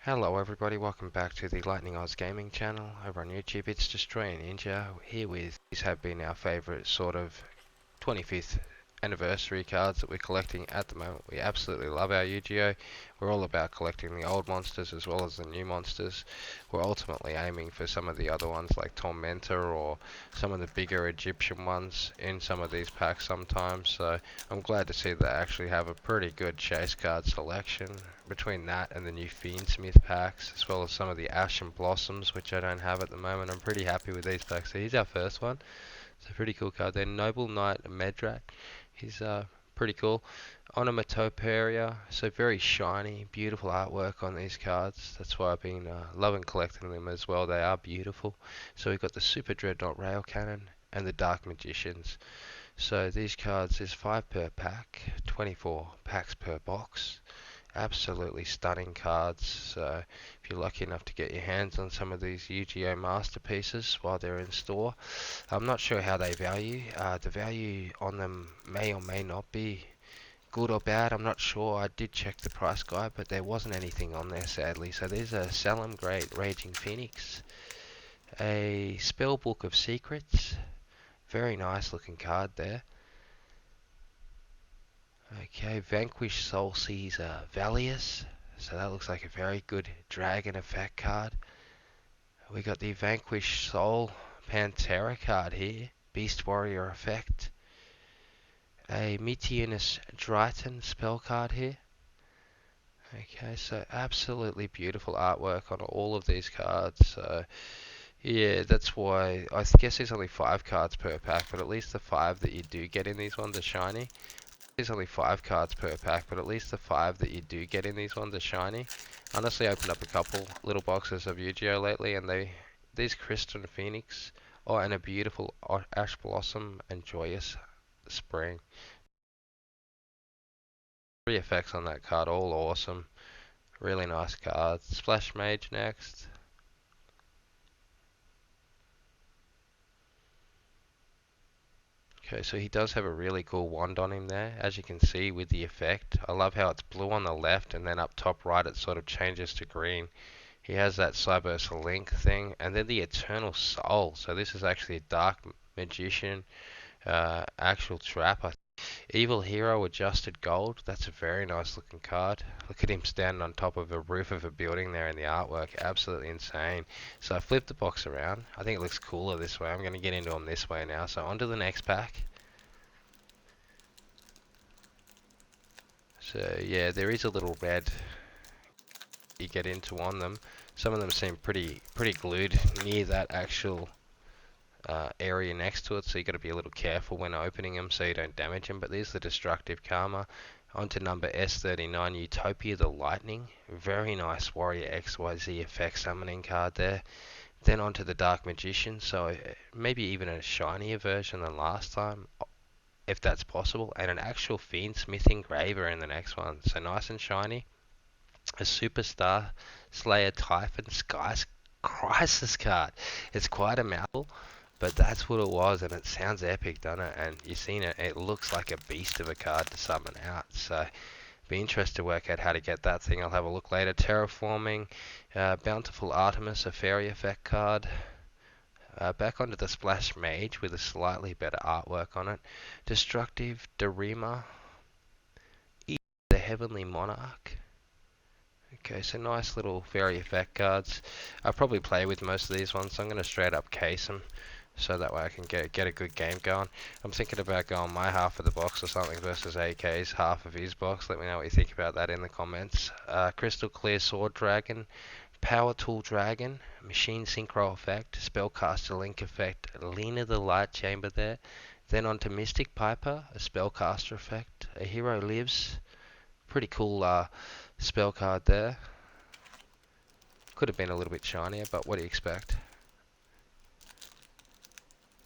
Hello everybody, welcome back to the Lightning Oz Gaming channel over on YouTube. It's Destroy Ninja here with these have been our favourite sort of 25th anniversary cards that we're collecting at the moment. We absolutely love our YuGiOh. We're all about collecting the old monsters as well as the new monsters. We're ultimately aiming for some of the other ones like Tormentor or some of the bigger Egyptian ones in some of these packs sometimes. So I'm glad to see that I actually have a pretty good chase card selection between that and the new Fiendsmith packs, as well as some of the Ashen Blossoms, which I don't have at the moment. I'm pretty happy with these packs. So here's our first one. It's a pretty cool card there. Noble Knight Medrak. He's pretty cool. Onomatopoeia, so very shiny, beautiful artwork on these cards. That's why I've been loving collecting them as well. They are beautiful. So we've got the Super Dreadnought Rail Cannon and the Dark Magicians. So these cards is 5 per pack, 24 packs per box. Absolutely stunning cards. So if you're lucky enough to get your hands on some of these YuGiOh masterpieces while they're in store, I'm not sure how they value. The value on them may or may not be good or bad. I'm not sure. I did check the price guide, but there wasn't anything on there, sadly. So there's a Salem Great Raging Phoenix, a Spellbook of Secrets. Very nice looking card there. Okay, Vanquish Soul Caesar Valius. So that looks like a very good dragon effect card. We got the Vanquish Soul Pantera card here. Beast Warrior effect. A Meteorus Driton spell card here. Okay, so absolutely beautiful artwork on all of these cards. So yeah, that's why I guess there's only 5 cards per pack, but at least the 5 that you do get in these ones are shiny. There's only 5 cards per pack, but at least the 5 that you do get in these ones are shiny. Honestly, I opened up a couple little boxes of YuGiOh lately, and these Crystal Phoenix, oh, and a beautiful Ash Blossom and Joyous Spring. 3 effects on that card, all awesome. Really nice cards. Splash Mage next. Okay, so he does have a really cool wand on him there, as you can see with the effect. I love how it's blue on the left and then up top right it sort of changes to green. He has that Cyberse Link thing, and then the Eternal Soul. So this is actually a Dark Magician actual trap. Evil Hero Adjusted Gold. That's a very nice looking card. Look at him standing on top of a roof of a building there in the artwork. Absolutely insane. So I flipped the box around. I think it looks cooler this way. I'm going to get into them this way now. So on to the next pack. So yeah, there is a little red you get into on them. Some of them seem pretty glued near that actual area next to it, so you got to be a little careful when opening them so you don't damage them. But there's the Destructive Karma. On to number S39, Utopia the Lightning. Very nice Warrior XYZ effect summoning card there. Then on to the Dark Magician, so maybe even a shinier version than last time, if that's possible. And an actual Fiendsmith Engraver in the next one, so nice and shiny. A Superstar Slayer Typhon Skies Crisis card. It's quite a mouthful, but that's what it was, and it sounds epic, doesn't it? And you've seen it, it looks like a beast of a card to summon out. So, be interested to work out how to get that thing. I'll have a look later. Terraforming, Bountiful Artemis, a fairy effect card. Back onto the Splash Mage with a slightly better artwork on it. Destructive Darima, the Heavenly Monarch. Okay, so nice little fairy effect cards. I'll probably play with most of these ones, so I'm going to straight up case them, so that way I can get a good game going. I'm thinking about going my half of the box or something versus AK's half of his box. Let me know what you think about that in the comments. Crystal Clear Sword Dragon, Power Tool Dragon, Machine Synchro Effect, Spellcaster Link Effect, Lena the Light Chamber there. Then on to Mystic Piper, a Spellcaster Effect, A Hero Lives. Pretty cool spell card there. Could have been a little bit shinier, but what do you expect?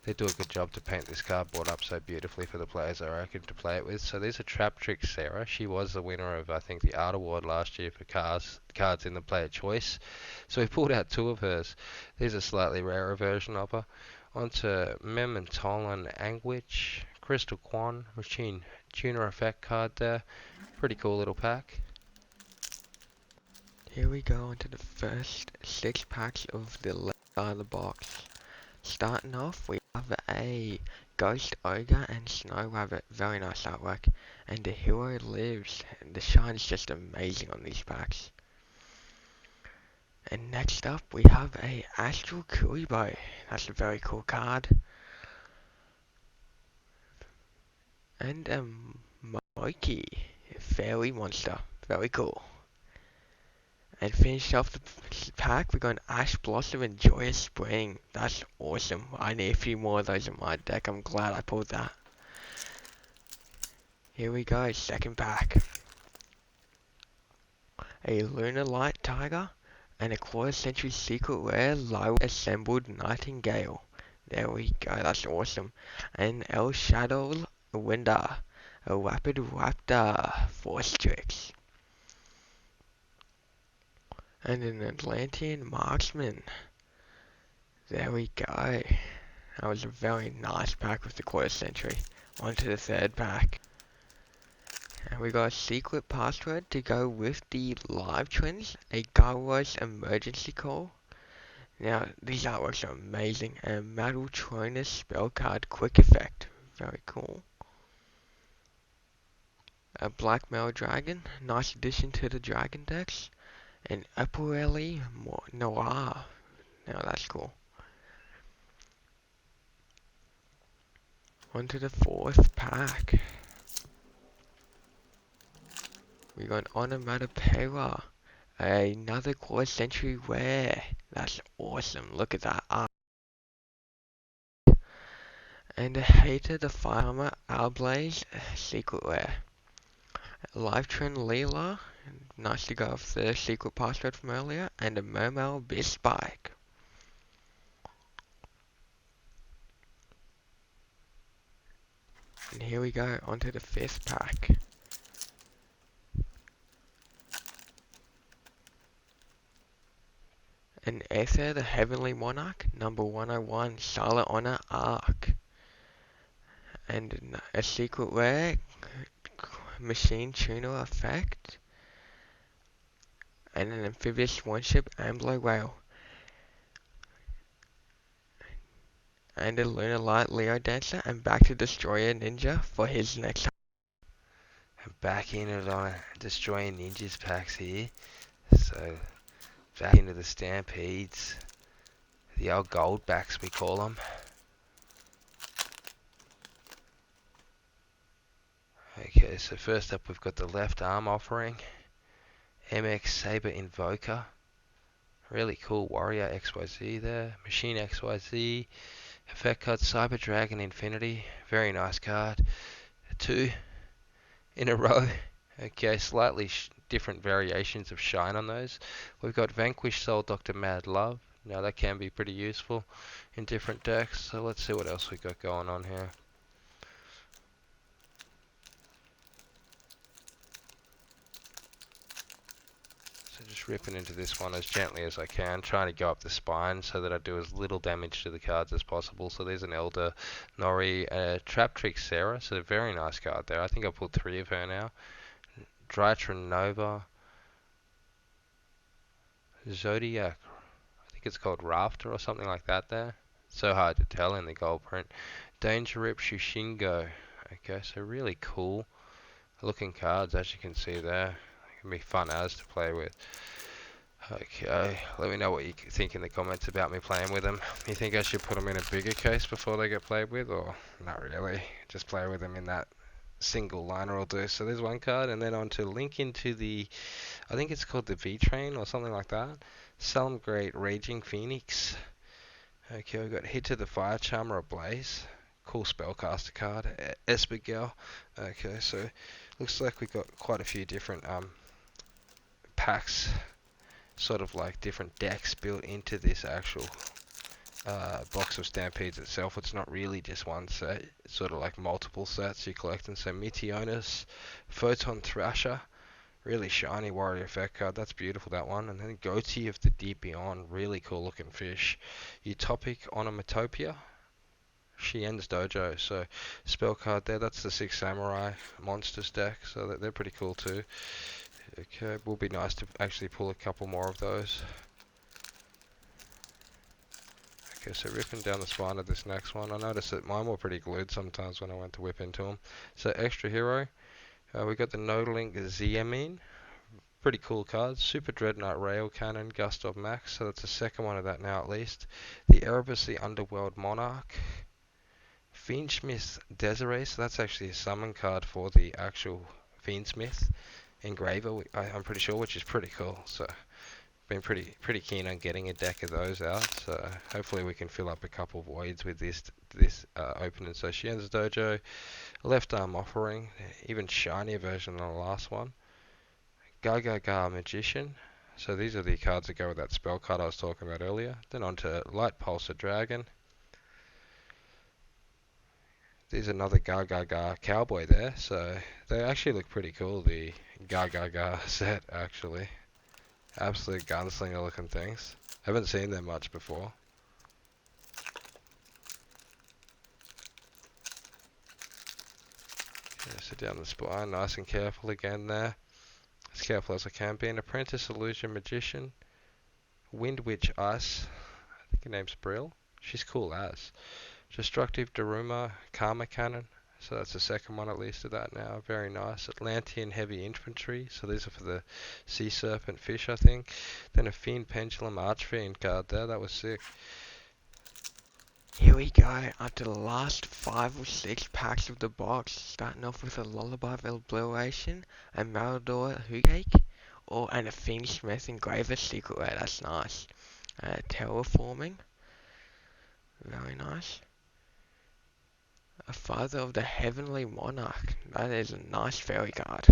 They do a good job to paint this cardboard up so beautifully for the players, I reckon, to play it with. So there's a Trap Trick Sarah. She was the winner of, I think, the Art Award last year for cards in the player choice. So we pulled out 2 of hers. There's a slightly rarer version of her. Onto Mementolan Anguish, Crystal Quan, Machine Tuner Effect card there. Pretty cool little pack. Here we go into the first 6 packs of the left side of the box. Starting off, we have a Ghost Ogre and Snow Rabbit, very nice artwork, and the hero lives, and the shine is just amazing on these packs. And next up, we have a Astral Kuribo, that's a very cool card, and a Moki, Fairy Monster, very cool. And finish off the pack, we got an Ash Blossom and Joyous Spring. That's awesome. I need a few more of those in my deck. I'm glad I pulled that. Here we go, second pack. A Lunar Light Tiger and a quarter century secret rare low assembled Nightingale. There we go, that's awesome. And El Shadow Winder, a Rapid Raptor, 4 Strix. And an Atlantean Marksman. There we go. That was a very nice pack with the quarter century. On to the third pack. And we got a secret password to go with the live trends. A Garros emergency call. Now, these artworks are amazing. And Metal Tronus spell card quick effect. Very cool. A Black Mail Dragon. Nice addition to the Dragon decks. And Epirelli Noir. Now that's cool. On to the fourth pack. We got an Onomatopoeia. Another quarter century rare. That's awesome. Look at that art. And a Hater the Firearmor Owlblaze secret rare. Live Trend Leela. Nice to go off the secret password from earlier. And a Mermail Bispike. And here we go, onto the fifth pack. An Aether the Heavenly Monarch, number 101, Charlotte Honor Arc. And a secret rare, Machine Tuner Effect. And an Amphibious Swanship, Ambler Whale. And a Lunar Light Leo Dancer, and back to Destroyer Ninja for his next. Back in it on Destroying Ninjas packs here. So, back into the Stampedes. The old gold backs, we call them. Okay, so first up we've got the left arm offering. MX Saber Invoker. Really cool Warrior XYZ there. Machine XYZ. Effect card Cyber Dragon Infinity. Very nice card. 2 in a row. Okay, slightly different variations of shine on those. We've got Vanquish Soul Dr. Mad Love. Now that can be pretty useful in different decks. So let's see what else we got going on here. So just ripping into this one as gently as I can, trying to go up the spine so that I do as little damage to the cards as possible. So there's an Elder Nori, Trap Trick Sarah, so a very nice card there. I think I pulled 3 of her now. Drytron Nova, Zodiac, I think it's called Rafter or something like that there. So hard to tell in the gold print. Danger Rip Shushingo. Okay, so really cool looking cards as you can see there. They can be fun as to play with. Okay, let me know what you think in the comments about me playing with them. You think I should put them in a bigger case before they get played with, or not really? Just play with them in that single liner will do. So there's one card, and then on to link into the, I think it's called the V-Train or something like that. Salem Great Raging Phoenix. Okay, we've got Hit to the Fire Charmer Ablaze. Cool spellcaster card. Esper. Okay, so looks like we've got quite a few different packs, sort of like different decks built into this actual box of Stampedes itself. It's not really just one set, it's sort of like multiple sets you're collecting. So Meteonus, Photon Thrasher, really shiny warrior effect card, that's beautiful, that one. And then Goatee of the Deep Beyond, really cool looking fish. Utopic Onomatopoeia, Shien's Dojo, so spell card there, that's the 6 Samurai Monsters deck, so they're pretty cool too. Okay, will be nice to actually pull a couple more of those. Okay, so ripping down the spine of this next one. I noticed that mine were pretty glued sometimes when I went to whip into them. So extra hero, we got the No-Link Ziamine. Pretty cool cards. Super Dreadnought Rail Cannon, Gustav Max, so that's the second one of that now at least. The Erebus, the Underworld Monarch. Fiendsmith Desiree, so that's actually a summon card for the actual Fiendsmith Engraver, I'm pretty sure, which is pretty cool. So been pretty keen on getting a deck of those out. So hopefully we can fill up a couple voids with this opening. So Shien's Dojo, Left Arm Offering, even shinier version than the last one. Gaga Magician. So these are the cards that go with that spell card I was talking about earlier. Then on to Light Pulsar Dragon. There's another Gaga Cowboy there. So they actually look pretty cool, the Gaga set actually. Absolute gunslinger looking things. Haven't seen them much before. Okay, so down the spine, nice and careful again there. As careful as I can be. An Apprentice Illusion Magician. Wind Witch Ice. I think her name's Brill. She's cool as. Destructive Daruma Karma Cannon. So that's the second one at least of that now. Very nice. Atlantean Heavy Infantry. So these are for the Sea Serpent Fish, I think. Then a Fiend Pendulum Archfiend card there. That was sick. Here we go, after the last 5 or 6 packs of the box, starting off with a Lullaby of Obliteration, a Marador Hoogake, and a Fiendsmith Engraver Secret Rare, that's nice. Terraforming, very nice. A Father of the Heavenly Monarch, that is a nice fairy card.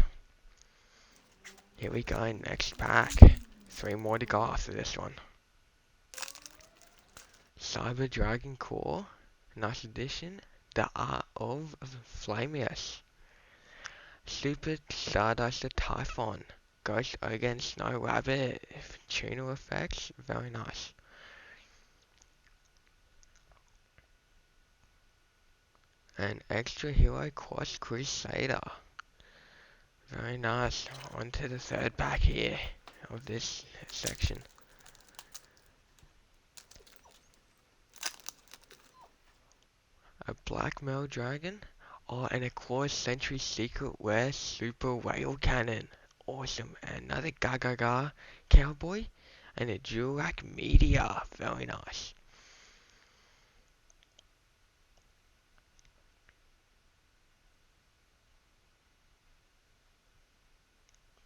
Here we go, next pack. 3 more to go after this one. Cyber Dragon Core, nice addition. The Art of Flamius. Super Stardust Typhon. Ghost Ogre and Snow Rabbit. Tuner effects, very nice. An Extra Hero Cross Crusader. Very nice. On to the third pack here of this section. A Blackmail Dragon. And a Claw Sentry Secret Rare Super Rail Cannon. Awesome. Another Gaga Cowboy. And a Durac Meteor. Very nice.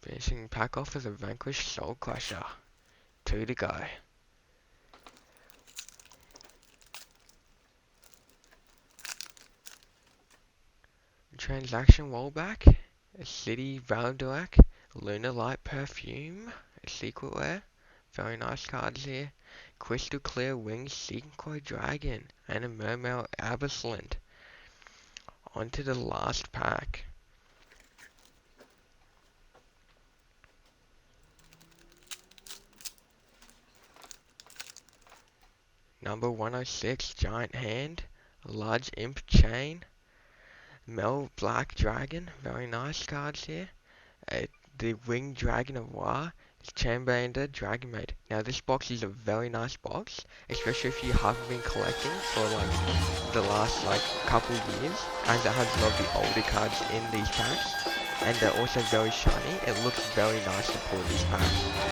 Finishing the pack off with a Vanquish Soul Crusher. 2 to go. Transaction Rollback, a City Valdorak, Lunar Light Perfume, a Secret Rare, very nice cards here. Crystal Clear Winged Synchro Dragon, and a Mermail Abyssland. On to the last pack. Number 106, Giant Hand, a Large Imp Chain, Mel Black Dragon, very nice cards here. The Winged Dragon of War, Chamberlain Dragon Maid. Now this box is a very nice box, especially if you haven't been collecting for like the last like couple years, as it has a lot of the older cards in these packs, and they're also very shiny. It looks very nice to pull these packs.